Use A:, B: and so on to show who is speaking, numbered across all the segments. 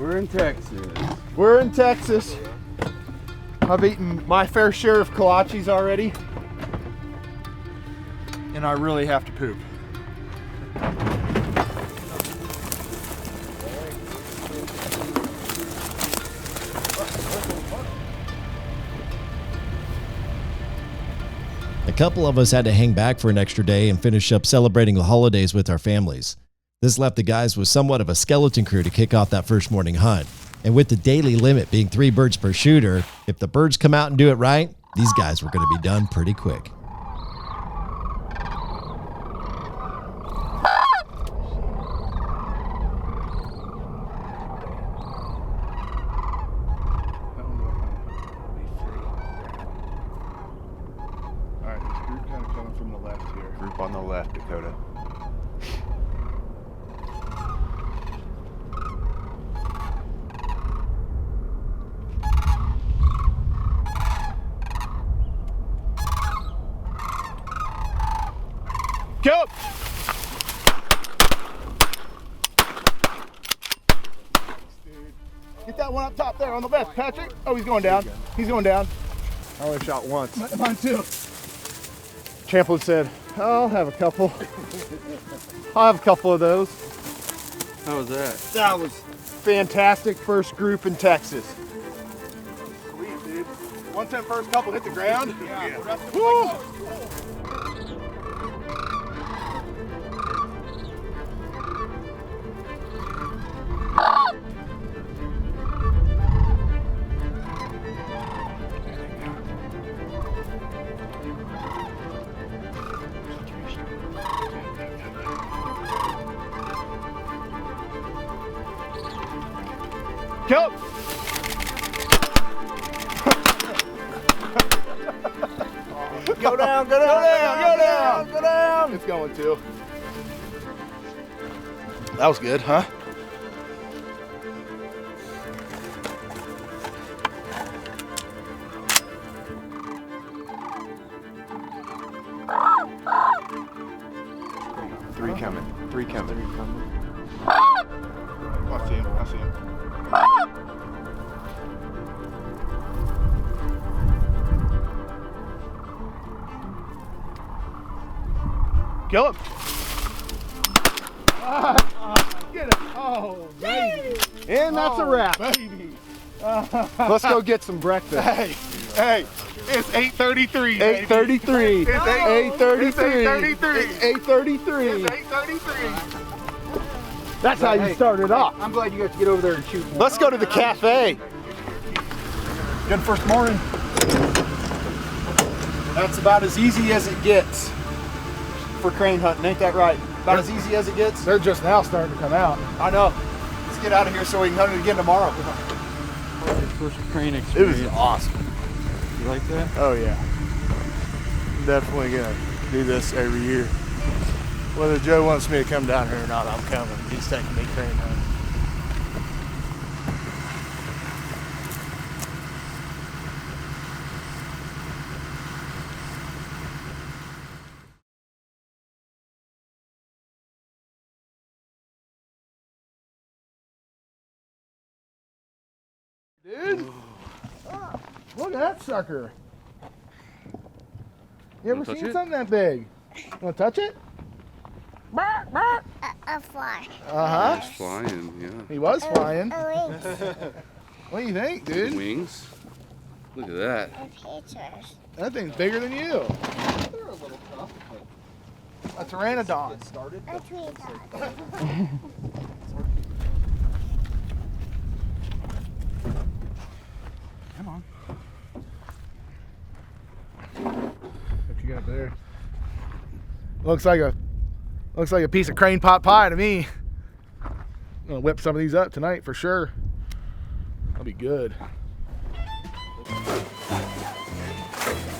A: We're in Texas.
B: We're in Texas. I've eaten my fair share of kolaches already, and I really have to poop.
C: A couple of us had to hang back for an extra day and finish up celebrating the holidays with our families. This left the guys with somewhat of a skeleton crew to kick off that first morning hunt. And with the daily limit being 3 birds per shooter, if the birds come out and do it right, these guys were going to be done pretty quick.
B: Group on the left, Dakota. Go! Get that one up top there on the left, Patrick. Oh, he's going down. He's going down. I only shot once. Mine too. Champlin said, I'll have a couple. I'll have a couple of those.
A: How was that?
B: That was fantastic first group in Texas. Sweet, dude. Once that first couple hit the ground, woo! Go! Go down, go down, go down, go down, go down. It's going too. That was good, huh? Three coming. Three coming. I see him. I see him. Kill him. Get it. Oh, baby. And that's a wrap. Baby. Let's go get some breakfast. Hey, it's 8:33. 8:33. It's 8:33. 8:33. It's 8:33. That's how you started off.
D: I'm glad you got to get over there and shoot.
B: Let's go to the cafe. Good first morning. That's about as easy as it gets for crane hunting, ain't that right? About as easy as it gets? They're just now starting to come out. I know. Let's get out of here so we can hunt it again tomorrow.
A: First crane experience.
B: It was awesome.
A: You like that?
B: Oh yeah. I'm definitely gonna do this every year. Whether Joe wants me to come down here or not, I'm coming. He's taking me crane hunting. Dude, look at that sucker. You ever seen something that big? You want to touch it?
E: A fly.
B: Uh-huh.
A: He's flying, yeah.
B: He was flying.
E: Wings.
B: What do you think, dude?
A: Wings. Look at that.
E: And pictures.
B: That thing's bigger than you.
D: They're a little tough, but
B: A pteranodon.
D: started.
E: A tree dog.
D: Come on.
B: What you got there? Looks like a piece of crane pot pie to me. I'm gonna whip some of these up tonight for sure. That'll be good.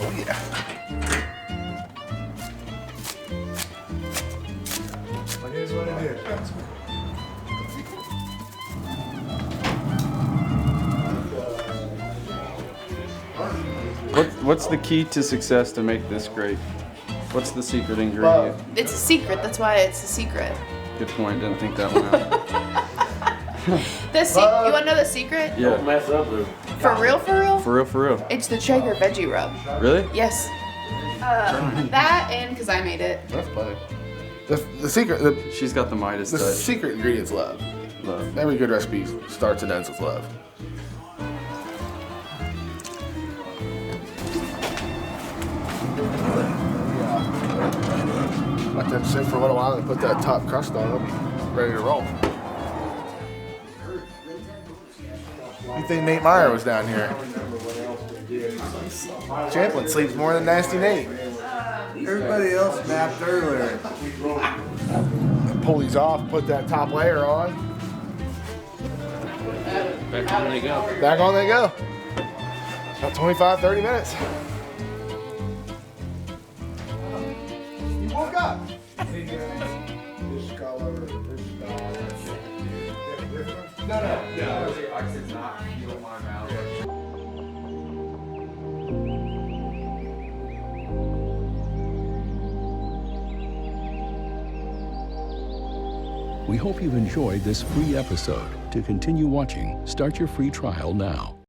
B: Oh yeah. It is what it is.
A: What's the key to success to make this great? What's the secret ingredient?
F: It's a secret. That's why it's a secret.
A: Good point. Didn't think that one out.
F: You want to know the secret?
A: Yeah.
F: For real, for real?
A: For real, for real.
F: It's the Traeger veggie rub.
A: Really?
F: Yes. That and because I made it.
B: That's funny. The secret,
A: She's got the Midas
B: the
A: touch.
B: secret ingredient's love.
A: Love.
B: Every good recipe starts and ends with love. Let them sit for a little while and put that top crust on them. Ready to roll. You think Nate Meyer was down here? Champlin sleeps more than Nasty Nate.
G: Everybody else napped earlier.
B: Pull these off, put that top layer on.
H: Back on they go.
B: Back on they go. About 25, 30 minutes. You woke up.
I: We hope you've enjoyed this free episode. To continue watching, start your free trial now.